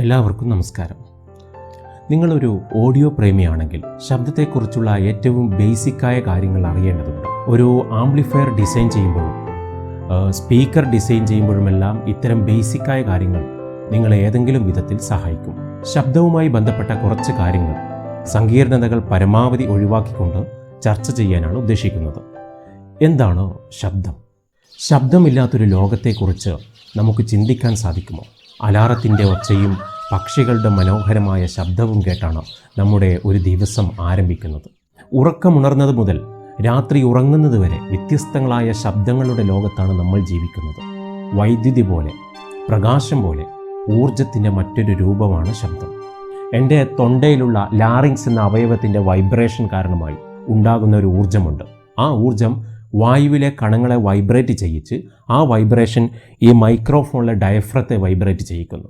എല്ലാവർക്കും നമസ്കാരം. നിങ്ങളൊരു ഓഡിയോ പ്രേമിയാണെങ്കിൽ ശബ്ദത്തെക്കുറിച്ചുള്ള ഏറ്റവും ബേസിക്കായ കാര്യങ്ങൾ അറിയേണ്ടതുണ്ട്. ഒരു ആംപ്ലിഫയർ ഡിസൈൻ ചെയ്യുമ്പോഴും സ്പീക്കർ ഡിസൈൻ ചെയ്യുമ്പോഴുമെല്ലാം ഇത്തരം ബേസിക്കായ കാര്യങ്ങൾ നിങ്ങളെ ഏതെങ്കിലും വിധത്തിൽ സഹായിക്കും. ശബ്ദവുമായി ബന്ധപ്പെട്ട കുറച്ച് കാര്യങ്ങൾ സങ്കീർണതകൾ പരമാവധി ഒഴിവാക്കിക്കൊണ്ട് ചർച്ച ചെയ്യാനാണ് ഉദ്ദേശിക്കുന്നത്. എന്താണ് ശബ്ദം? ശബ്ദമില്ലാത്തൊരു ലോകത്തെക്കുറിച്ച് നമുക്ക് ചിന്തിക്കാൻ സാധിക്കുമോ? അലാറത്തിൻ്റെ ഒച്ചയും പക്ഷികളുടെ മനോഹരമായ ശബ്ദവും കേട്ടാണ് നമ്മുടെ ഒരു ദിവസം ആരംഭിക്കുന്നത്. ഉറക്കമുണർന്നത് മുതൽ രാത്രി ഉറങ്ങുന്നത് വരെ വ്യത്യസ്തങ്ങളായ ശബ്ദങ്ങളുടെ ലോകത്താണ് നമ്മൾ ജീവിക്കുന്നത്. വൈദ്യുതി പോലെ, പ്രകാശം പോലെ ഊർജത്തിൻ്റെ മറ്റൊരു രൂപമാണ് ശബ്ദം. എൻ്റെ തൊണ്ടയിലുള്ള ലാറിങ്സ് എന്ന അവയവത്തിൻ്റെ വൈബ്രേഷൻ കാരണമായി ഉണ്ടാകുന്ന ഒരു ഊർജമുണ്ട്. ആ ഊർജം വായുവിലെ കണങ്ങളെ വൈബ്രേറ്റ് ചെയ്യിച്ച് ആ വൈബ്രേഷൻ ഈ മൈക്രോഫോണിലെ ഡയഫ്രത്തെ വൈബ്രേറ്റ് ചെയ്യിക്കുന്നു.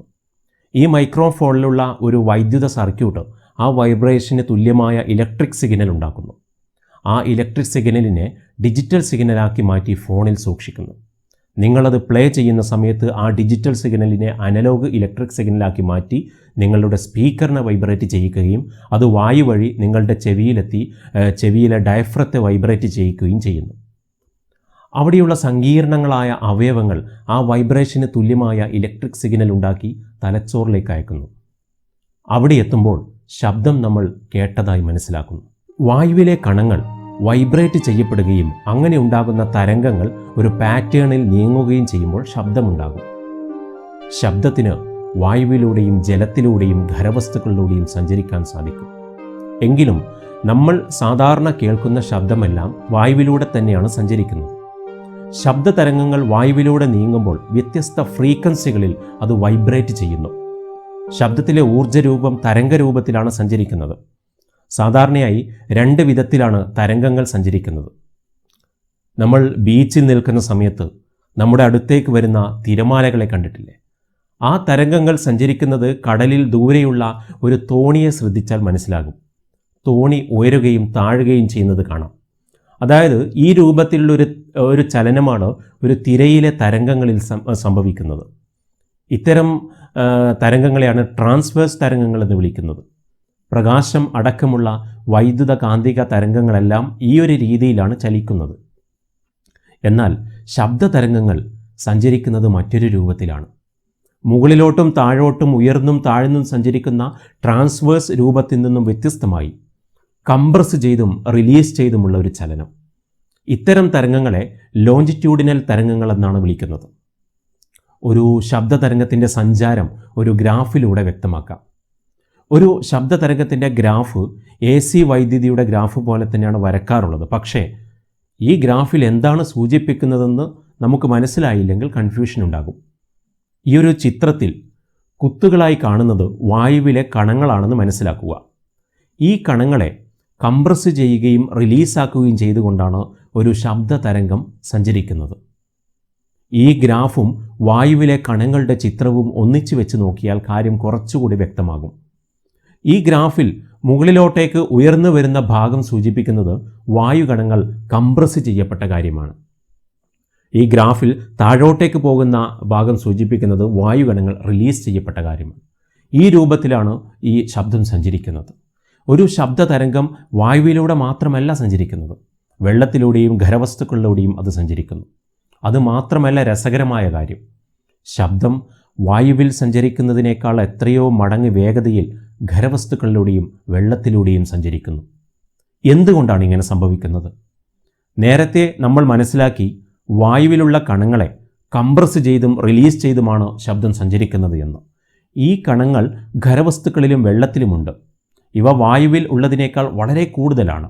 ഈ മൈക്രോഫോണിലുള്ള ഒരു വൈദ്യുത സർക്യൂട്ട് ആ വൈബ്രേഷന് തുല്യമായ ഇലക്ട്രിക് സിഗ്നൽ ഉണ്ടാക്കുന്നു. ആ ഇലക്ട്രിക് സിഗ്നലിനെ ഡിജിറ്റൽ സിഗ്നലാക്കി മാറ്റി ഫോണിൽ സൂക്ഷിക്കുന്നു. നിങ്ങളത് പ്ലേ ചെയ്യുന്ന സമയത്ത് ആ ഡിജിറ്റൽ സിഗ്നലിനെ അനലോഗ് ഇലക്ട്രിക് സിഗ്നലാക്കി മാറ്റി നിങ്ങളുടെ സ്പീക്കറിനെ വൈബ്രേറ്റ് ചെയ്യിക്കുകയും അത് വായു വഴി നിങ്ങളുടെ ചെവിയിലെത്തി ചെവിയിലെ ഡയഫ്രത്തെ വൈബ്രേറ്റ് ചെയ്യിക്കുകയും ചെയ്യുന്നു. അവിടെയുള്ള സങ്കീർണങ്ങളായ അവയവങ്ങൾ ആ വൈബ്രേഷന് തുല്യമായ ഇലക്ട്രിക് സിഗ്നൽ ഉണ്ടാക്കി തലച്ചോറിലേക്ക് അയക്കുന്നു. അവിടെ എത്തുമ്പോൾ ശബ്ദം നമ്മൾ കേട്ടതായി മനസ്സിലാക്കുന്നു. വായുവിലെ കണങ്ങൾ വൈബ്രേറ്റ് ചെയ്യപ്പെടുകയും അങ്ങനെ ഉണ്ടാകുന്ന തരംഗങ്ങൾ ഒരു പാറ്റേണിൽ നീങ്ങുകയും ചെയ്യുമ്പോൾ ശബ്ദമുണ്ടാകും. ശബ്ദത്തിന് വായുവിലൂടെയും ജലത്തിലൂടെയും ഖരവസ്തുക്കളിലൂടെയും സഞ്ചരിക്കാൻ സാധിക്കും. എങ്കിലും നമ്മൾ സാധാരണ കേൾക്കുന്ന ശബ്ദമെല്ലാം വായുവിലൂടെ തന്നെയാണ് സഞ്ചരിക്കുന്നത്. ശബ്ദതരംഗങ്ങൾ വായുവിലൂടെ നീങ്ങുമ്പോൾ വ്യത്യസ്ത ഫ്രീക്വൻസികളിൽ അത് വൈബ്രേറ്റ് ചെയ്യുന്നു. ശബ്ദത്തിലെ ഊർജ്ജരൂപം തരംഗരൂപത്തിലാണ് സഞ്ചരിക്കുന്നത്. സാധാരണയായി രണ്ട് വിധത്തിലാണ് തരംഗങ്ങൾ സഞ്ചരിക്കുന്നത്. നമ്മൾ ബീച്ചിൽ നിൽക്കുന്ന സമയത്ത് നമ്മുടെ അടുത്തേക്ക് വരുന്ന തിരമാലകളെ കണ്ടിട്ടില്ലേ? ആ തരംഗങ്ങൾ സഞ്ചരിക്കുന്നത് കടലിൽ ദൂരെയുള്ള ഒരു തോണിയെ ശ്രദ്ധിച്ചാൽ മനസ്സിലാകും. തോണി ഉയരുകയും താഴുകയും ചെയ്യുന്നത് കാണാം. അതായത് ഈ രൂപത്തിലുള്ള ഒരു ചലനമാണ് ഒരു തിരയിലെ തരംഗങ്ങളിൽ സംഭവിക്കുന്നത്. ഇത്തരം തരംഗങ്ങളെയാണ് ട്രാൻസ്വേഴ്സ് തരംഗങ്ങൾ എന്ന് വിളിക്കുന്നത്. പ്രകാശം അടക്കമുള്ള വൈദ്യുത കാന്തിക തരംഗങ്ങളെല്ലാം ഈ ഒരു രീതിയിലാണ് ചലിക്കുന്നത്. എന്നാൽ ശബ്ദതരംഗങ്ങൾ സഞ്ചരിക്കുന്നത് മറ്റൊരു രൂപത്തിലാണ്. മുകളിലോട്ടും താഴോട്ടും ഉയർന്നും താഴ്ന്നും സഞ്ചരിക്കുന്ന ട്രാൻസ്വേഴ്സ് രൂപത്തിൽ നിന്നും വ്യത്യസ്തമായി കംപ്രസ് ചെയ്തും റിലീസ് ചെയ്തുമുള്ള ഒരു ചലനം. ഇത്തരം തരംഗങ്ങളെ ലോഞ്ചിറ്റ്യൂഡിനൽ തരംഗങ്ങൾ എന്നാണ് വിളിക്കുന്നത്. ഒരു ശബ്ദതരംഗത്തിൻ്റെ സഞ്ചാരം ഒരു ഗ്രാഫിലൂടെ വ്യക്തമാക്കാം. ഒരു ശബ്ദതരംഗത്തിൻ്റെ ഗ്രാഫ് AC വൈദ്യുതിയുടെ ഗ്രാഫ് പോലെ തന്നെയാണ് വരക്കാറുള്ളത്. പക്ഷേ ഈ ഗ്രാഫിൽ എന്താണ് സൂചിപ്പിക്കുന്നതെന്ന് നമുക്ക് മനസ്സിലായില്ലെങ്കിൽ കൺഫ്യൂഷൻ ഉണ്ടാകും. ഈ ഒരു ചിത്രത്തിൽ കുത്തുകളായി കാണുന്നത് വായുവിലെ കണങ്ങളാണെന്ന് മനസ്സിലാക്കുക. ഈ കണങ്ങളെ കംപ്രസ് ചെയ്യുകയും റിലീസാക്കുകയും ചെയ്തുകൊണ്ടാണ് ഒരു ശബ്ദതരംഗം സഞ്ചരിക്കുന്നത്. ഈ ഗ്രാഫും വായുവിലെ കണങ്ങളുടെ ചിത്രവും ഒന്നിച്ചു വെച്ച് നോക്കിയാൽ കാര്യം കുറച്ചുകൂടി വ്യക്തമാകും. ഈ ഗ്രാഫിൽ മുകളിലോട്ടേക്ക് ഉയർന്നു വരുന്ന ഭാഗം സൂചിപ്പിക്കുന്നത് വായുകണങ്ങൾ കംപ്രസ് ചെയ്യപ്പെട്ട കാര്യമാണ്. ഈ ഗ്രാഫിൽ താഴോട്ടേക്ക് പോകുന്ന ഭാഗം സൂചിപ്പിക്കുന്നത് വായുകണങ്ങൾ റിലീസ് ചെയ്യപ്പെട്ട കാര്യമാണ്. ഈ രൂപത്തിലാണ് ഈ ശബ്ദം സഞ്ചരിക്കുന്നത്. ഒരു ശബ്ദതരംഗം വായുവിലൂടെ മാത്രമല്ല സഞ്ചരിക്കുന്നത്, വെള്ളത്തിലൂടെയും ഖരവസ്തുക്കളിലൂടെയും അത് സഞ്ചരിക്കുന്നു. അതുമാത്രമല്ല രസകരമായ കാര്യം, ശബ്ദം വായുവിൽ സഞ്ചരിക്കുന്നതിനേക്കാൾ എത്രയോ മടങ്ങ് വേഗതയിൽ ഖരവസ്തുക്കളിലൂടെയും വെള്ളത്തിലൂടെയും സഞ്ചരിക്കുന്നു. എന്തുകൊണ്ടാണ് ഇങ്ങനെ സംഭവിക്കുന്നത്? നേരത്തെ നമ്മൾ മനസ്സിലാക്കി വായുവിലുള്ള കണങ്ങളെ കംപ്രസ് ചെയ്തും റിലീസ് ചെയ്തുമാണ് ശബ്ദം സഞ്ചരിക്കുന്നത് എന്ന്. ഈ കണങ്ങൾ ഖരവസ്തുക്കളിലും വെള്ളത്തിലുമുണ്ട്. ഇവ വായുവിൽ ഉള്ളതിനേക്കാൾ വളരെ കൂടുതലാണ്.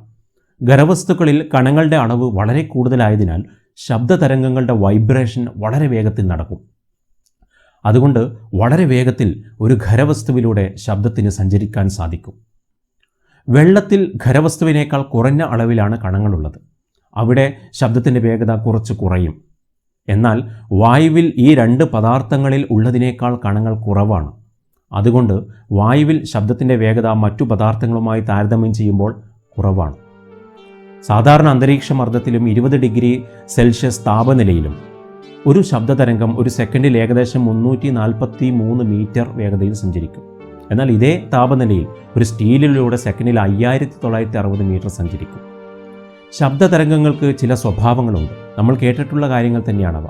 ഖരവസ്തുക്കളിൽ കണങ്ങളുടെ അളവ് വളരെ കൂടുതലായതിനാൽ ശബ്ദതരംഗങ്ങളുടെ വൈബ്രേഷൻ വളരെ വേഗത്തിൽ നടക്കും. അതുകൊണ്ട് വളരെ വേഗത്തിൽ ഒരു ഖരവസ്തുവിലൂടെ ശബ്ദത്തിന് സഞ്ചരിക്കാൻ സാധിക്കും. വെള്ളത്തിൽ ഖരവസ്തുവിനേക്കാൾ കുറഞ്ഞ അളവിലാണ് കണങ്ങളുള്ളത്. അവിടെ ശബ്ദത്തിൻ്റെ വേഗത കുറച്ച് കുറയും. എന്നാൽ വായുവിൽ ഈ രണ്ട് പദാർത്ഥങ്ങളിൽ ഉള്ളതിനേക്കാൾ കണങ്ങൾ കുറവാണ്. അതുകൊണ്ട് വായുവിൽ ശബ്ദത്തിൻ്റെ വേഗത മറ്റു പദാർത്ഥങ്ങളുമായി താരതമ്യം ചെയ്യുമ്പോൾ കുറവാണ്. സാധാരണ അന്തരീക്ഷ മർദ്ദത്തിലും 20 ഡിഗ്രി സെൽഷ്യസ് താപനിലയിലും ഒരു ശബ്ദതരംഗം ഒരു സെക്കൻഡിൽ ഏകദേശം 343 മീറ്റർ വേഗതയിൽ സഞ്ചരിക്കും. എന്നാൽ ഇതേ താപനിലയിൽ ഒരു സ്റ്റീലിലൂടെ സെക്കൻഡിൽ 5960 മീറ്റർ സഞ്ചരിക്കും. ശബ്ദതരംഗങ്ങൾക്ക് ചില സ്വഭാവങ്ങളുണ്ട്. നമ്മൾ കേട്ടിട്ടുള്ള കാര്യങ്ങൾ തന്നെയാണവ.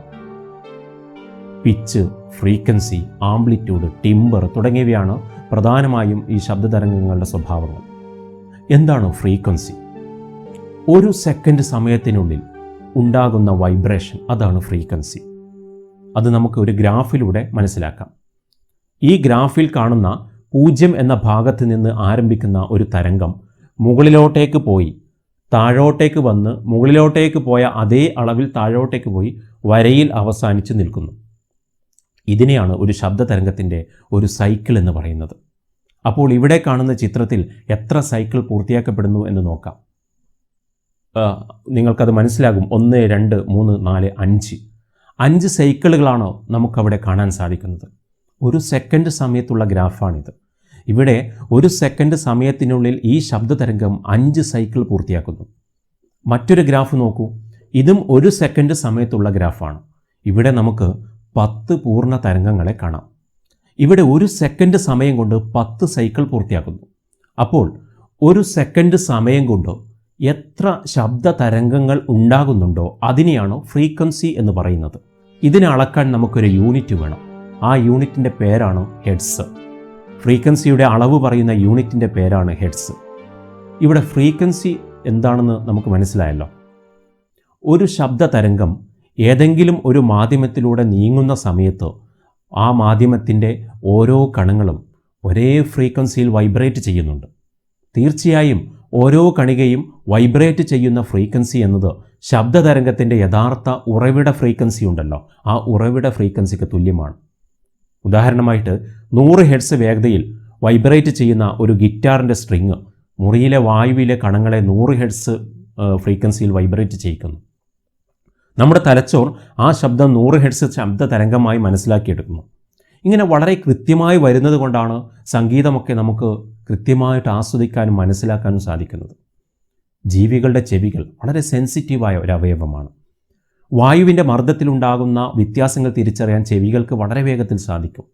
പിച്ച്, ഫ്രീക്വൻസി, ആംപ്ലിറ്റ്യൂഡ്, ടിംബർ തുടങ്ങിയവയാണ് പ്രധാനമായും ഈ ശബ്ദതരംഗങ്ങളുടെ സ്വഭാവങ്ങൾ. എന്താണ് ഫ്രീക്വൻസി? ഒരു സെക്കൻഡ് സമയത്തിനുള്ളിൽ ഉണ്ടാകുന്ന വൈബ്രേഷൻ, അതാണ് ഫ്രീക്വൻസി. അത് നമുക്ക് ഒരു ഗ്രാഫിലൂടെ മനസ്സിലാക്കാം. ഈ ഗ്രാഫിൽ കാണുന്ന 0 എന്ന ഭാഗത്ത് നിന്ന് ആരംഭിക്കുന്ന ഒരു തരംഗം മുകളിലോട്ടേക്ക് പോയി താഴോട്ടേക്ക് വന്ന് മുകളിലോട്ടേക്ക് പോയ അതേ അളവിൽ താഴോട്ടേക്ക് പോയി വരയിൽ അവസാനിച്ച് നിൽക്കുന്നു. ഇതിനെയാണ് ഒരു ശബ്ദതരംഗത്തിൻ്റെ ഒരു സൈക്കിൾ എന്ന് പറയുന്നത്. അപ്പോൾ ഇവിടെ കാണുന്ന ചിത്രത്തിൽ എത്ര സൈക്കിൾ പൂർത്തിയാക്കപ്പെടുന്നു എന്ന് നോക്കാം. നിങ്ങൾക്കത് മനസ്സിലാകും. 1, 2, 3, 4, 5 സൈക്കിളുകളാണ് നമുക്കവിടെ കാണാൻ സാധിക്കുന്നത്. ഒരു സെക്കൻഡ് സമയത്തുള്ള ഗ്രാഫാണിത്. ഇവിടെ ഒരു സെക്കൻഡ് സമയത്തിനുള്ളിൽ ഈ ശബ്ദതരംഗം 5 സൈക്കിൾ പൂർത്തിയാക്കുന്നു. മറ്റൊരു ഗ്രാഫ് നോക്കൂ. ഇതും ഒരു സെക്കൻഡ് സമയത്തുള്ള ഗ്രാഫാണ്. ഇവിടെ നമുക്ക് 10 പൂർണ്ണ തരംഗങ്ങളെ കാണാം. ഇവിടെ ഒരു സെക്കൻഡ് സമയം കൊണ്ട് 10 സൈക്കിൾ പൂർത്തിയാക്കുന്നു. അപ്പോൾ ഒരു സെക്കൻഡ് സമയം കൊണ്ട് എത്ര ശബ്ദ തരംഗങ്ങൾ ഉണ്ടാകുന്നുണ്ടോ അതിനെയാണ് ഫ്രീക്വൻസി എന്ന് പറയുന്നത്. ഇതിനെ അളക്കാൻ നമുക്കൊരു യൂണിറ്റ് വേണം. ആ യൂണിറ്റിൻ്റെ പേരാണ് ഹെഡ്സ്. ഫ്രീക്വൻസിയുടെ അളവ് പറയുന്ന യൂണിറ്റിൻ്റെ പേരാണ് ഹെഡ്സ്. ഇവിടെ ഫ്രീക്വൻസി എന്താണെന്ന് നമുക്ക് മനസ്സിലായല്ലോ. ഒരു ശബ്ദ തരംഗം ഏതെങ്കിലും ഒരു മാധ്യമത്തിലൂടെ നീങ്ങുന്ന സമയത്ത് ആ മാധ്യമത്തിൻ്റെ ഓരോ കണങ്ങളും ഒരേ ഫ്രീക്വൻസിയിൽ വൈബ്രേറ്റ് ചെയ്യുന്നുണ്ട്. തീർച്ചയായും ഓരോ കണികയും വൈബ്രേറ്റ് ചെയ്യുന്ന ഫ്രീക്വൻസി എന്നത് ശബ്ദതരംഗത്തിൻ്റെ യഥാർത്ഥ ഉറവിട ഫ്രീക്വൻസി ഉണ്ടല്ലോ, ആ ഉറവിട ഫ്രീക്വൻസിക്ക് തുല്യമാണ്. ഉദാഹരണമായിട്ട് 100 ഹെർട്സ് വേഗതയിൽ വൈബ്രേറ്റ് ചെയ്യുന്ന ഒരു ഗിറ്റാറിൻ്റെ സ്ട്രിങ് മുറിയിലെ വായുവിലെ കണങ്ങളെ 100 ഹെർട്സ് ഫ്രീക്വൻസിയിൽ വൈബ്രേറ്റ് ചെയ്യിക്കുന്നു. നമ്മുടെ തലച്ചോർ ആ ശബ്ദം 100 ഹെർട്സ് ശബ്ദ തരംഗമായി മനസ്സിലാക്കിയെടുക്കുന്നു. ഇങ്ങനെ വളരെ കൃത്യമായി വരുന്നത് കൊണ്ടാണ് സംഗീതമൊക്കെ നമുക്ക് കൃത്യമായിട്ട് ആസ്വദിക്കാനും മനസ്സിലാക്കാനും സാധിക്കുന്നത്. ജീവികളുടെ ചെവികൾ വളരെ സെൻസിറ്റീവായ ഒരു അവയവമാണ്. വായുവിൻ്റെ മർദ്ദത്തിലുണ്ടാകുന്ന വ്യത്യാസങ്ങൾ തിരിച്ചറിയാൻ ചെവികൾക്ക് വളരെ വേഗത്തിൽ സാധിക്കും.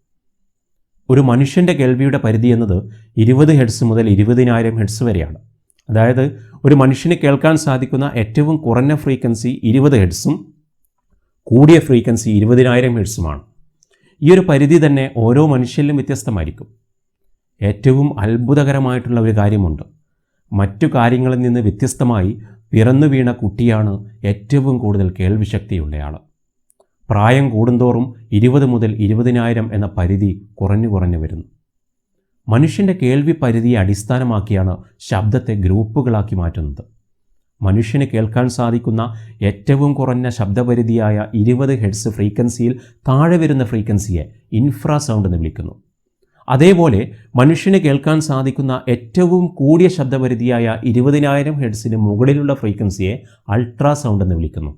ഒരു മനുഷ്യൻ്റെ കേൾവിയുടെ പരിധി എന്നത് 20 ഹെർട്സ് മുതൽ 20,000 ഹെർട്സ് വരെയാണ്. അതായത് ഒരു മനുഷ്യന് കേൾക്കാൻ സാധിക്കുന്ന ഏറ്റവും കുറഞ്ഞ ഫ്രീക്വൻസി 20 ഹെർട്സും കൂടിയ ഫ്രീക്വൻസി 20,000 ഹെർട്സുമാണ്. ഈ ഒരു പരിധി തന്നെ ഓരോ മനുഷ്യരിലും വ്യത്യസ്തമായിരിക്കും. ഏറ്റവും അത്ഭുതകരമായിട്ടുള്ള ഒരു കാര്യമുണ്ട്. മറ്റു കാര്യങ്ങളിൽ നിന്ന് വ്യത്യസ്തമായി പിറന്നു വീണ കുട്ടിയാണ് ഏറ്റവും കൂടുതൽ കേൾവിശക്തിയുള്ളയാൾ. പ്രായം കൂടുന്തോറും 20 മുതൽ 20,000 എന്ന പരിധി കുറഞ്ഞു വരുന്നു. മനുഷ്യൻ്റെ കേൾവി പരിധിയെ അടിസ്ഥാനമാക്കിയാണ് ശബ്ദത്തെ ഗ്രൂപ്പുകളാക്കി മാറ്റുന്നത്. മനുഷ്യന് കേൾക്കാൻ സാധിക്കുന്ന ഏറ്റവും കുറഞ്ഞ ശബ്ദപരിധിയായ 20 ഹെർട്സ് ഫ്രീക്വൻസിയിൽ താഴെ വരുന്ന ഫ്രീക്വൻസിയെ ഇൻഫ്രാസൗണ്ട് എന്ന് വിളിക്കുന്നു. അതേപോലെ മനുഷ്യന് കേൾക്കാൻ സാധിക്കുന്ന ഏറ്റവും കൂടിയ ശബ്ദപരിധിയായ 20,000 ഹെർട്സിന് മുകളിലുള്ള ഫ്രീക്വൻസിയെ അൾട്രാസൗണ്ട് എന്ന് വിളിക്കുന്നു.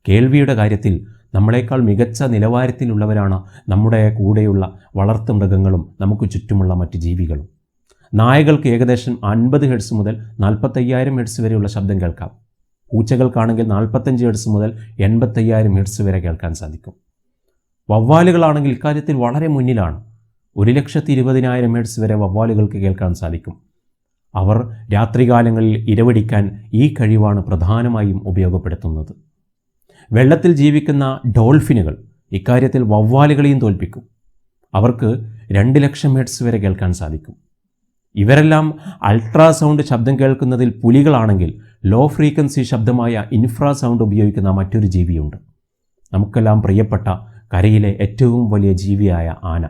കേൾവിയുടെ കാര്യത്തിൽ നമ്മളെക്കാൾ മികച്ച നിലവാരത്തിലുള്ളവരാണ് നമ്മുടെ കൂടെയുള്ള വളർത്തുമൃഗങ്ങളും നമുക്ക് ചുറ്റുമുള്ള മറ്റ് ജീവികളും. നായകൾക്ക് ഏകദേശം 50 ഹെർട്സ് മുതൽ 45,000 ഹെർട്സ് വരെയുള്ള ശബ്ദം കേൾക്കാം. പൂച്ചകൾക്കാണെങ്കിൽ 45 ഹെർട്സ് മുതൽ 85,000 ഹെർട്സ് വരെ കേൾക്കാൻ സാധിക്കും. വവ്വാലുകളാണെങ്കിൽ ഇക്കാര്യത്തിൽ വളരെ മുന്നിലാണ്. 1,20,000 ഹെർട്സ് വരെ വവ്വാലുകൾക്ക് കേൾക്കാൻ സാധിക്കും. അവർ രാത്രികാലങ്ങളിൽ ഇരവടിക്കാൻ ഈ കഴിവാണ് പ്രധാനമായും ഉപയോഗപ്പെടുത്തുന്നത്. വെള്ളത്തിൽ ജീവിക്കുന്ന ഡോൾഫിനുകൾ ഇക്കാര്യത്തിൽ വവ്വാലുകളെയും തോൽപ്പിക്കും. അവർക്ക് 2,00,000 ഹെർട്സ് വരെ കേൾക്കാൻ സാധിക്കും. ഇവരെല്ലാം അൾട്രാസൗണ്ട് ശബ്ദം കേൾക്കുന്നതിൽ പുലികളാണെങ്കിൽ ലോ ഫ്രീക്വൻസി ശബ്ദമായ ഇൻഫ്രാസൗണ്ട് ഉപയോഗിക്കുന്ന മറ്റൊരു ജീവിയുണ്ട്. നമുക്കെല്ലാം പ്രിയപ്പെട്ട കരയിലെ ഏറ്റവും വലിയ ജീവിയായ ആന.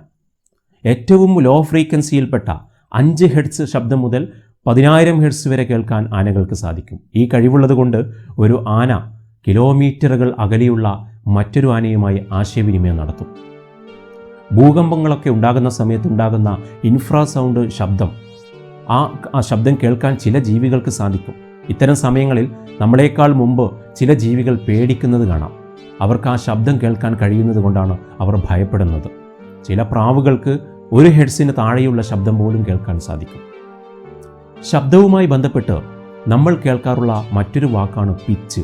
ഏറ്റവും ലോ ഫ്രീക്വൻസിയിൽപ്പെട്ട 5 ഹെർട്സ് ശബ്ദം മുതൽ 10,000 ഹെർട്സ് വരെ കേൾക്കാൻ ആനകൾക്ക് സാധിക്കും. ഈ കഴിവുള്ളത് കൊണ്ട് ഒരു ആന കിലോമീറ്ററുകൾ അകലെയുള്ള മറ്റൊരു ആനയുമായി ആശയവിനിമയം നടത്തും. ഭൂകമ്പങ്ങളൊക്കെ ഉണ്ടാകുന്ന സമയത്തുണ്ടാകുന്ന ഇൻഫ്രാസൗണ്ട് ശബ്ദം, ആ ശബ്ദം കേൾക്കാൻ ചില ജീവികൾക്ക് സാധിക്കും. ഇത്തരം സമയങ്ങളിൽ നമ്മളെക്കാൾ മുമ്പ് ചില ജീവികൾ പേടിക്കുന്നത് കാണാം. അവർക്ക് ആ ശബ്ദം കേൾക്കാൻ കഴിയുന്നത് കൊണ്ടാണ് അവർ ഭയപ്പെടുന്നത്. ചില പ്രാവുകൾക്ക് 1 ഹെർട്സിന് താഴെയുള്ള ശബ്ദം പോലും കേൾക്കാൻ സാധിക്കും. ശബ്ദവുമായി ബന്ധപ്പെട്ട് നമ്മൾ കേൾക്കാറുള്ള മറ്റൊരു വാക്കാണ് പിച്ച്.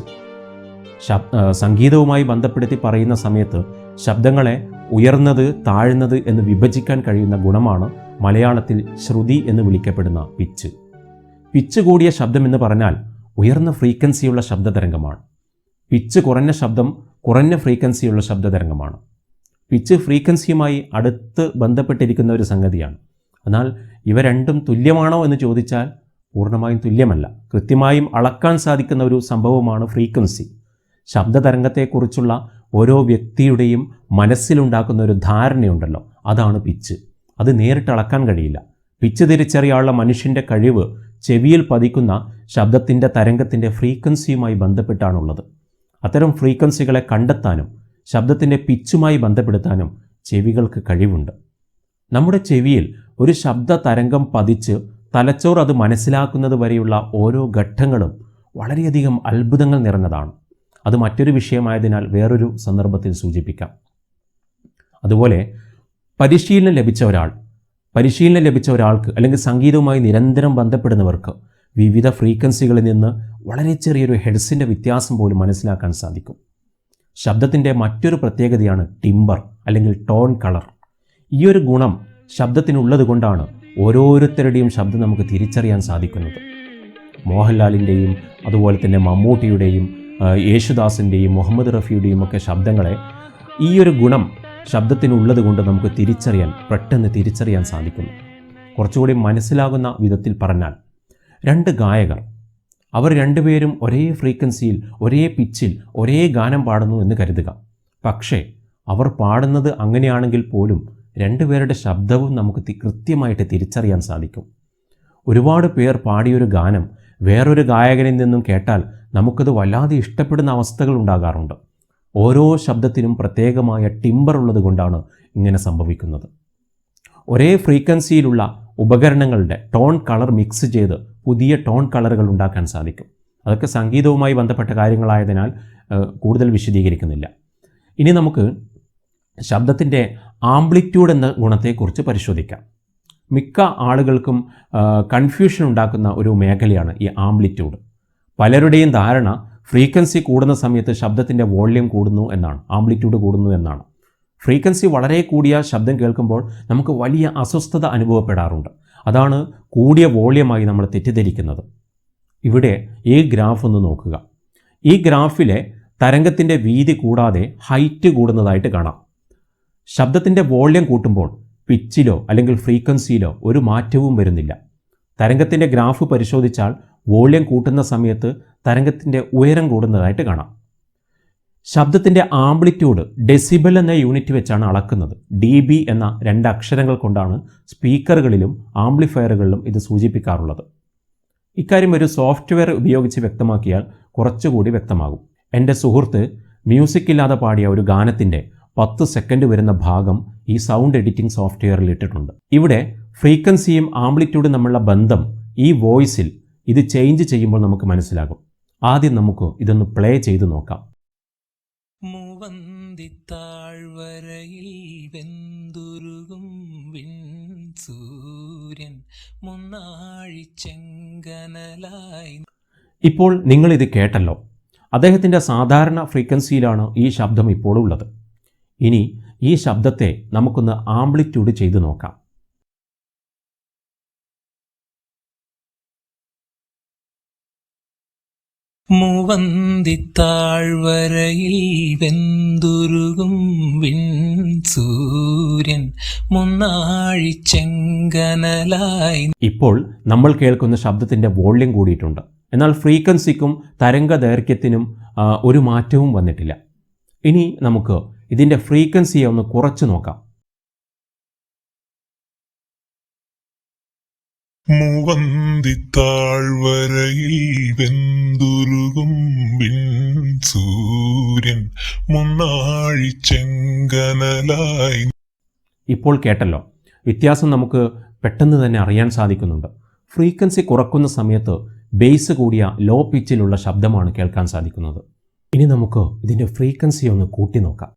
സംഗീതവുമായി ബന്ധപ്പെടുത്തി പറയുന്ന സമയത്ത് ശബ്ദങ്ങളെ ഉയർന്നത് താഴ്ന്നത് എന്ന് വിഭജിക്കാൻ കഴിയുന്ന ഗുണമാണ് മലയാളത്തിൽ ശ്രുതി എന്ന് വിളിക്കപ്പെടുന്ന പിച്ച്. പിച്ച് കൂടിയ ശബ്ദം എന്ന് പറഞ്ഞാൽ ഉയർന്ന ഫ്രീക്വൻസിയുള്ള ശബ്ദതരംഗമാണ്. പിച്ച് കുറഞ്ഞ ശബ്ദം കുറഞ്ഞ ഫ്രീക്വൻസിയുള്ള ശബ്ദതരംഗമാണ്. പിച്ച് ഫ്രീക്വൻസിയുമായി അടുത്ത് ബന്ധപ്പെട്ടിരിക്കുന്ന ഒരു സംഗതിയാണ്. എന്നാൽ ഇവ രണ്ടും തുല്യമാണോ എന്ന് ചോദിച്ചാൽ പൂർണ്ണമായും തുല്യമല്ല. കൃത്യമായും അളക്കാൻ സാധിക്കുന്ന ഒരു സംഭവമാണ് ഫ്രീക്വൻസി. ശബ്ദതരംഗത്തെക്കുറിച്ചുള്ള ഓരോ വ്യക്തിയുടെയും മനസ്സിലുണ്ടാക്കുന്ന ഒരു ധാരണയുണ്ടല്ലോ, അതാണ് പിച്ച്. അത് നേരിട്ട് അളക്കാൻ കഴിയില്ല. പിച്ച് തിരിച്ചറിയാനുള്ള മനുഷ്യൻ്റെ കഴിവ് ചെവിയിൽ പതിക്കുന്ന ശബ്ദത്തിൻ്റെ തരംഗത്തിൻ്റെ ഫ്രീക്വൻസിയുമായി ബന്ധപ്പെട്ടാണുള്ളത്. അത്തരം ഫ്രീക്വൻസികളെ കണ്ടെത്താനും ശബ്ദത്തിൻ്റെ പിച്ചുമായി ബന്ധപ്പെടുത്താനും ചെവികൾക്ക് കഴിവുണ്ട്. നമ്മുടെ ചെവിയിൽ ഒരു ശബ്ദ തരംഗം പതിച്ച് തലച്ചോർ അത് മനസ്സിലാക്കുന്നത് വരെയുള്ള ഓരോ ഘട്ടങ്ങളും വളരെയധികം അത്ഭുതങ്ങൾ നിറഞ്ഞതാണ്. അത് മറ്റൊരു വിഷയമായതിനാൽ വേറൊരു സന്ദർഭത്തിൽ സൂചിപ്പിക്കാം. അതുപോലെ പരിശീലനം ലഭിച്ച ഒരാൾക്ക് അല്ലെങ്കിൽ സംഗീതവുമായി നിരന്തരം ബന്ധപ്പെടുന്നവർക്ക് വിവിധ ഫ്രീക്വൻസികളിൽ നിന്ന് വളരെ ചെറിയൊരു ഹെഡ്സിൻ്റെ വ്യത്യാസം പോലും മനസ്സിലാക്കാൻ സാധിക്കും. ശബ്ദത്തിൻ്റെ മറ്റൊരു പ്രത്യേകതയാണ് ടിംബർ അല്ലെങ്കിൽ ടോൺ കളർ. ഈ ഒരു ഗുണം ശബ്ദത്തിനുള്ളത് കൊണ്ടാണ് ഓരോരുത്തരുടെയും ശബ്ദം നമുക്ക് തിരിച്ചറിയാൻ സാധിക്കുന്നത്. മോഹൻലാലിൻ്റെയും അതുപോലെ തന്നെ മമ്മൂട്ടിയുടെയും യേശുദാസിൻ്റെയും മുഹമ്മദ് റഫിയുടെയും ഒക്കെ ശബ്ദങ്ങളെ ഈ ഒരു ഗുണം ശബ്ദത്തിനുള്ളത് കൊണ്ട് നമുക്ക് പെട്ടെന്ന് തിരിച്ചറിയാൻ സാധിക്കുന്നു. കുറച്ചുകൂടി മനസ്സിലാകുന്ന വിധത്തിൽ പറഞ്ഞാൽ, രണ്ട് ഗായകർ, അവർ രണ്ടുപേരും ഒരേ ഫ്രീക്വൻസിയിൽ ഒരേ പിച്ചിൽ ഒരേ ഗാനം പാടുന്നു എന്ന് കരുതുക. പക്ഷേ അവർ പാടുന്നത് അങ്ങനെയാണെങ്കിൽ പോലും രണ്ടുപേരുടെ ശബ്ദവും നമുക്ക് കൃത്യമായിട്ട് തിരിച്ചറിയാൻ സാധിക്കും. ഒരുപാട് പേർ പാടിയൊരു ഗാനം വേറൊരു ഗായകനിൽ നിന്നും കേട്ടാൽ നമുക്കത് വല്ലാതെ ഇഷ്ടപ്പെടുന്ന അവസ്ഥകൾ ഉണ്ടാകാറുണ്ട്. ഓരോ ശബ്ദത്തിനും പ്രത്യേകമായ ടിംബർ ഉള്ളത് കൊണ്ടാണ് ഇങ്ങനെ സംഭവിക്കുന്നത്. ഒരേ ഫ്രീക്വൻസിയിലുള്ള ഉപകരണങ്ങളുടെ ടോൺ കളർ മിക്സ് ചെയ്ത് പുതിയ ടോൺ കളറുകൾ ഉണ്ടാക്കാൻ സാധിക്കും. അതൊക്കെ സംഗീതവുമായി ബന്ധപ്പെട്ട കാര്യങ്ങളായതിനാൽ കൂടുതൽ വിശദീകരിക്കുന്നില്ല. ഇനി നമുക്ക് ശബ്ദത്തിൻ്റെ ആംപ്ലിറ്റ്യൂഡ് എന്ന ഗുണത്തെക്കുറിച്ച് പരിശോധിക്കാം. മിക്ക ആളുകൾക്കും കൺഫ്യൂഷൻ ഉണ്ടാക്കുന്ന ഒരു മേഖലയാണ് ഈ ആംപ്ലിറ്റ്യൂഡ്. പലരുടെയും ധാരണ ഫ്രീക്വൻസി കൂടുന്ന സമയത്ത് ശബ്ദത്തിൻ്റെ വോള്യം കൂടുന്നു എന്നാണ്, ആംപ്ലിറ്റ്യൂഡ് കൂടുന്നു എന്നാണ്. ഫ്രീക്വൻസി വളരെ കൂടിയ ശബ്ദം കേൾക്കുമ്പോൾ നമുക്ക് വലിയ അസ്വസ്ഥത അനുഭവപ്പെടാറുണ്ട്. അതാണ് കൂടിയ വോള്യമായി നമ്മൾ തെറ്റിദ്ധരിക്കുന്നത്. ഇവിടെ ഈ ഗ്രാഫ് ഒന്ന് നോക്കുക. ഈ ഗ്രാഫിലെ തരംഗത്തിൻ്റെ വീതി കൂടാതെ ഹൈറ്റ് കൂടുന്നതായിട്ട് കാണാം. ശബ്ദത്തിൻ്റെ വോള്യം കൂട്ടുമ്പോൾ പിച്ചിലോ അല്ലെങ്കിൽ ഫ്രീക്വൻസിയിലോ ഒരു മാറ്റവും വരുന്നില്ല. തരംഗത്തിൻ്റെ ഗ്രാഫ് പരിശോധിച്ചാൽ വോള്യം കൂട്ടുന്ന സമയത്ത് തരംഗത്തിൻ്റെ ഉയരം കൂടുന്നതായിട്ട് കാണാം. ശബ്ദത്തിൻ്റെ ആംപ്ലിറ്റ്യൂഡ് ഡെസിബൽ എന്ന യൂണിറ്റ് വെച്ചാണ് അളക്കുന്നത്. dB എന്ന 2 അക്ഷരങ്ങൾ കൊണ്ടാണ് സ്പീക്കറുകളിലും ആംപ്ലിഫയറുകളിലും ഇത് സൂചിപ്പിക്കാറുള്ളത്. ഇക്കാര്യം ഒരു സോഫ്റ്റ്വെയർ ഉപയോഗിച്ച് വ്യക്തമാക്കിയാൽ കുറച്ചുകൂടി വ്യക്തമാകും. എൻ്റെ സുഹൃത്ത് മ്യൂസിക് ഇല്ലാതെ പാടിയ ഒരു ഗാനത്തിൻ്റെ 10 സെക്കൻഡ് വരുന്ന ഭാഗം ഈ സൗണ്ട് എഡിറ്റിംഗ് സോഫ്റ്റ്വെയറിൽ ഇട്ടിട്ടുണ്ട്. ഇവിടെ ഫ്രീക്വൻസിയും ആംപ്ലിറ്റ്യൂഡും തമ്മിലുള്ള ബന്ധം ഈ വോയിസിൽ ഇത് ചേഞ്ച് ചെയ്യുമ്പോൾ നമുക്ക് മനസ്സിലാകും. ആദ്യം നമുക്ക് ഇതൊന്ന് പ്ലേ ചെയ്ത് നോക്കാം. ഇപ്പോൾ നിങ്ങളിത് കേട്ടല്ലോ. അദ്ദേഹത്തിൻ്റെ സാധാരണ ഫ്രീക്വൻസിയിലാണ് ഈ ശബ്ദം ഇപ്പോൾ ഉള്ളത്. ഇനി ഈ ശബ്ദത്തെ നമുക്കൊന്ന് ആംപ്ലിറ്റ്യൂഡ് ചെയ്ത് നോക്കാം. മൂവന്തിത്താഴ്വരയിൽ വെന്തുരുകും സൂര്യൻ മുന്നാഴിച്ചെങ്കനലായി. ഇപ്പോൾ നമ്മൾ കേൾക്കുന്ന ശബ്ദത്തിൻ്റെ വോള്യം കൂടിയിട്ടുണ്ട്. എന്നാൽ ഫ്രീക്വൻസിക്കും തരംഗ ദൈർഘ്യത്തിനും ഒരു മാറ്റവും വന്നിട്ടില്ല. ഇനി നമുക്ക് ഇതിൻ്റെ ഫ്രീക്വൻസിയെ ഒന്ന് കുറച്ച് നോക്കാം. മൂവന്തിത്താഴ്വരയിൽ വെന്തുരുകും സൂര്യൻ മുന്നാഴിച്ചെങ്കനലായി. ഇപ്പോൾ കേട്ടല്ലോ, വ്യത്യാസം നമുക്ക് പെട്ടെന്ന് തന്നെ അറിയാൻ സാധിക്കുന്നുണ്ട്. ഫ്രീക്വൻസി കുറക്കുന്ന സമയത്ത് ബേസ് കൂടിയ ലോ പിച്ചിലുള്ള ശബ്ദമാണ് കേൾക്കാൻ സാധിക്കുന്നത്. ഇനി നമുക്ക് ഇതിൻ്റെ ഫ്രീക്വൻസി ഒന്ന് കൂട്ടി നോക്കാം.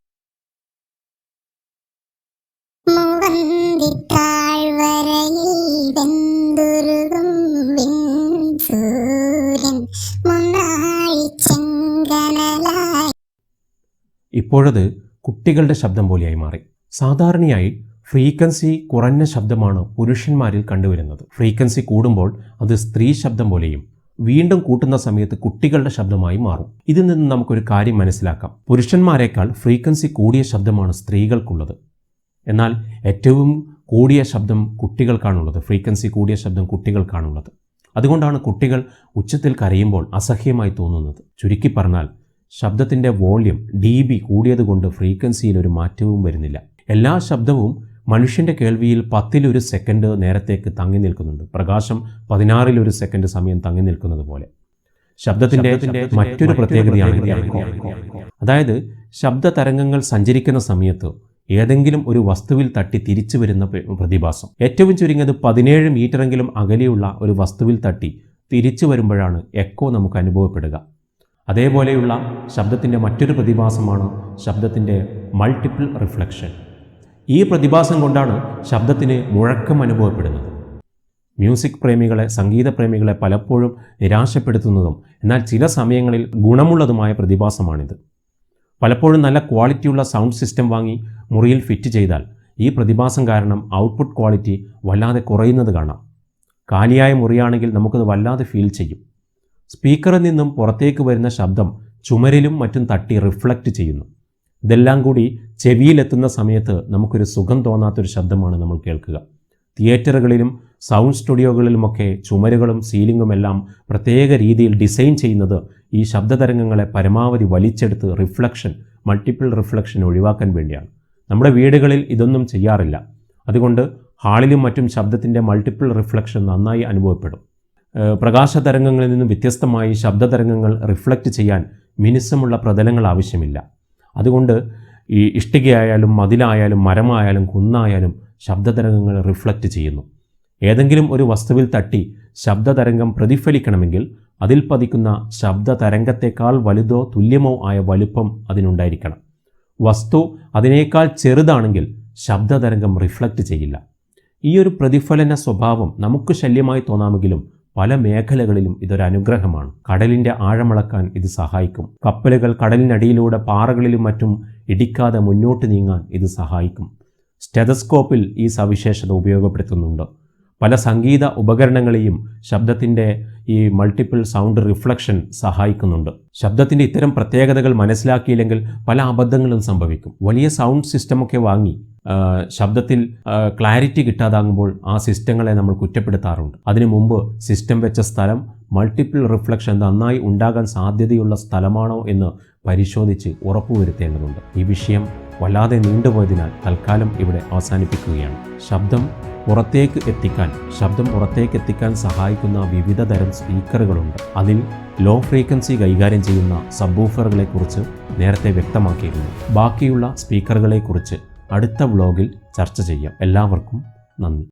സൂര്യൻ മുന്നാഴിച്ചെങ്കനലായി. ഇപ്പോഴത് കുട്ടികളുടെ ശബ്ദം പോലെയായി മാറി. സാധാരണയായി ഫ്രീക്വൻസി കുറഞ്ഞ ശബ്ദമാണ് പുരുഷന്മാരിൽ കണ്ടുവരുന്നത്. ഫ്രീക്വൻസി കൂടുമ്പോൾ അത് സ്ത്രീ ശബ്ദം പോലെയും വീണ്ടും കൂട്ടുന്ന സമയത്ത് കുട്ടികളുടെ ശബ്ദമായി മാറും. ഇതിൽ നിന്ന് നമുക്കൊരു കാര്യം മനസ്സിലാക്കാം. പുരുഷന്മാരെക്കാൾ ഫ്രീക്വൻസി കൂടിയ ശബ്ദമാണ് സ്ത്രീകൾക്കുള്ളത്. എന്നാൽ ഏറ്റവും കൂടിയ ശബ്ദം കുട്ടികൾക്കാണുള്ളത്. ഫ്രീക്വൻസി കൂടിയ ശബ്ദം കുട്ടികൾക്കാണുള്ളത്. അതുകൊണ്ടാണ് കുട്ടികൾ ഉച്ചത്തിൽ കരയുമ്പോൾ അസഹ്യമായി തോന്നുന്നത്. ചുരുക്കി പറഞ്ഞാൽ ശബ്ദത്തിൻ്റെ വോള്യം dB കൂടിയതുകൊണ്ട് ഫ്രീക്വൻസിയിൽ ഒരു മാറ്റവും വരുന്നില്ല. എല്ലാ ശബ്ദവും മനുഷ്യൻ്റെ കേൾവിയിൽ 10 സെക്കൻഡ് നേരത്തേക്ക് തങ്ങി നിൽക്കുന്നുണ്ട്. പ്രകാശം 16 സെക്കൻഡ് സമയം തങ്ങി നിൽക്കുന്നത് പോലെ. ശബ്ദത്തിൻ്റെ മറ്റൊരു പ്രത്യേകതയാണ് എക്കോ. അതായത് ശബ്ദ തരംഗങ്ങൾ സഞ്ചരിക്കുന്ന സമയത്ത് ഏതെങ്കിലും ഒരു വസ്തുവിൽ തട്ടി തിരിച്ചു വരുന്ന പ്രതിഭാസം. ഏറ്റവും ചുരുങ്ങിയത് 17 മീറ്ററെങ്കിലും അകലെയുള്ള ഒരു വസ്തുവിൽ തട്ടി തിരിച്ചു വരുമ്പോഴാണ് എക്കോ നമുക്ക് അനുഭവപ്പെടുക. അതേപോലെയുള്ള ശബ്ദത്തിൻ്റെ മറ്റൊരു പ്രതിഭാസമാണ് ശബ്ദത്തിൻ്റെ മൾട്ടിപ്പിൾ റിഫ്ലക്ഷൻ. ഈ പ്രതിഭാസം കൊണ്ടാണ് ശബ്ദത്തിന് മുഴക്കം അനുഭവപ്പെടുന്നത്. മ്യൂസിക് പ്രേമികളെ, സംഗീത പ്രേമികളെ പലപ്പോഴും നിരാശപ്പെടുത്തുന്നതും എന്നാൽ ചില സമയങ്ങളിൽ ഗുണമുള്ളതുമായ പ്രതിഭാസമാണിത്. പലപ്പോഴും നല്ല ക്വാളിറ്റിയുള്ള സൗണ്ട് സിസ്റ്റം വാങ്ങി മുറിയിൽ ഫിറ്റ് ചെയ്താൽ ഈ പ്രതിഭാസം കാരണം ഔട്ട്പുട്ട് ക്വാളിറ്റി വല്ലാതെ കുറയുന്നത് കാണാം. കാലിയായ മുറിയാണെങ്കിൽ നമുക്കത് വല്ലാതെ ഫീൽ ചെയ്യും. സ്പീക്കറിൽ നിന്നും പുറത്തേക്ക് വരുന്ന ശബ്ദം ചുമരിലും മറ്റും തട്ടി റിഫ്ലക്റ്റ് ചെയ്യുന്നു. ഇതെല്ലാം കൂടി ചെവിയിലെത്തുന്ന സമയത്ത് നമുക്കൊരു സുഖം തോന്നാത്തൊരു ശബ്ദമാണ് നമ്മൾ കേൾക്കുക. തിയേറ്ററുകളിലും സൗണ്ട് സ്റ്റുഡിയോകളിലുമൊക്കെ ചുമരുകളും സീലിങ്ങുമെല്ലാം പ്രത്യേക രീതിയിൽ ഡിസൈൻ ചെയ്യുന്നത് ഈ ശബ്ദതരംഗങ്ങളെ പരമാവധി വലിച്ചെടുത്ത് മൾട്ടിപ്പിൾ റിഫ്ലക്ഷൻ ഒഴിവാക്കാൻ വേണ്ടിയാണ്. നമ്മുടെ വീടുകളിൽ ഇതൊന്നും ചെയ്യാറില്ല. അതുകൊണ്ട് ഹാളിലും മറ്റും ശബ്ദത്തിൻ്റെ മൾട്ടിപ്പിൾ റിഫ്ലക്ഷൻ നന്നായി അനുഭവപ്പെടും. പ്രകാശതരംഗങ്ങളിൽ നിന്നും വ്യത്യസ്തമായി ശബ്ദതരംഗങ്ങൾ റിഫ്ലക്റ്റ് ചെയ്യാൻ മിനുസമുള്ള പ്രതലങ്ങൾ ആവശ്യമില്ല. അതുകൊണ്ട് ഈ ഇഷ്ടികയായാലും മതിലായാലും മരമായാലും കുന്നായാലും ശബ്ദതരംഗങ്ങൾ റിഫ്ലക്റ്റ് ചെയ്യുന്നു. ഏതെങ്കിലും ഒരു വസ്തുവിൽ തട്ടി ശബ്ദതരംഗം പ്രതിഫലിക്കണമെങ്കിൽ അതിൽ പതിക്കുന്ന ശബ്ദതരംഗത്തേക്കാൾ വലുതോ തുല്യമോ ആയ വലുപ്പം അതിനുണ്ടായിരിക്കണം. വസ്തു അതിനേക്കാൾ ചെറുതാണെങ്കിൽ ശബ്ദതരംഗം റിഫ്ലക്റ്റ് ചെയ്യില്ല. ഈ ഒരു പ്രതിഫലന സ്വഭാവം നമുക്ക് ശല്യമായി തോന്നാമെങ്കിലും പല മേഖലകളിലും ഇതൊരു അനുഗ്രഹമാണ്. കടലിൻ്റെ ആഴമളക്കാൻ ഇത് സഹായിക്കും. കപ്പലുകൾ കടലിനടിയിലൂടെ പാറകളിലും മറ്റും ഇടിക്കാതെ മുന്നോട്ട് നീങ്ങാൻ ഇത് സഹായിക്കും. സ്റ്റെതസ്കോപ്പിൽ ഈ സവിശേഷത ഉപയോഗപ്പെടുത്തുന്നുണ്ട്. പല സംഗീത ഉപകരണങ്ങളെയും ശബ്ദത്തിൻ്റെ ഈ മൾട്ടിപ്പിൾ സൗണ്ട് റിഫ്ലക്ഷൻ സഹായിക്കുന്നുണ്ട്. ശബ്ദത്തിൻ്റെ ഇത്തരം പ്രത്യേകതകൾ മനസ്സിലാക്കിയില്ലെങ്കിൽ പല അബദ്ധങ്ങളും സംഭവിക്കും. വലിയ സൗണ്ട് സിസ്റ്റമൊക്കെ വാങ്ങി ശബ്ദത്തിൽ ക്ലാരിറ്റി കിട്ടാതാകുമ്പോൾ ആ സിസ്റ്റങ്ങളെ നമ്മൾ കുറ്റപ്പെടുത്താറുണ്ട്. അതിനു മുമ്പ് സിസ്റ്റം വെച്ച സ്ഥലം മൾട്ടിപ്പിൾ റിഫ്ലക്ഷൻ നന്നായി ഉണ്ടാകാൻ സാധ്യതയുള്ള സ്ഥലമാണോ എന്ന് പരിശോധിച്ച് ഉറപ്പുവരുത്തേണ്ടതുണ്ട്. ഈ വിഷയം വല്ലാതെ നീണ്ടുപോയതിനാൽ തൽക്കാലം ഇവിടെ അവസാനിപ്പിക്കുകയാണ്. ശബ്ദം പുറത്തേക്ക് എത്തിക്കാൻ സഹായിക്കുന്ന വിവിധ തരം സ്പീക്കറുകളുണ്ട്. അതിൽ ലോ ഫ്രീക്വൻസി കൈകാര്യം ചെയ്യുന്ന സബ്വൂഫറുകളെക്കുറിച്ച് നേരത്തെ വ്യക്തമാക്കിയിരുന്നു. ബാക്കിയുള്ള സ്പീക്കറുകളെക്കുറിച്ച് അടുത്ത വ്ലോഗിൽ ചർച്ച ചെയ്യാം. എല്ലാവർക്കും നന്ദി.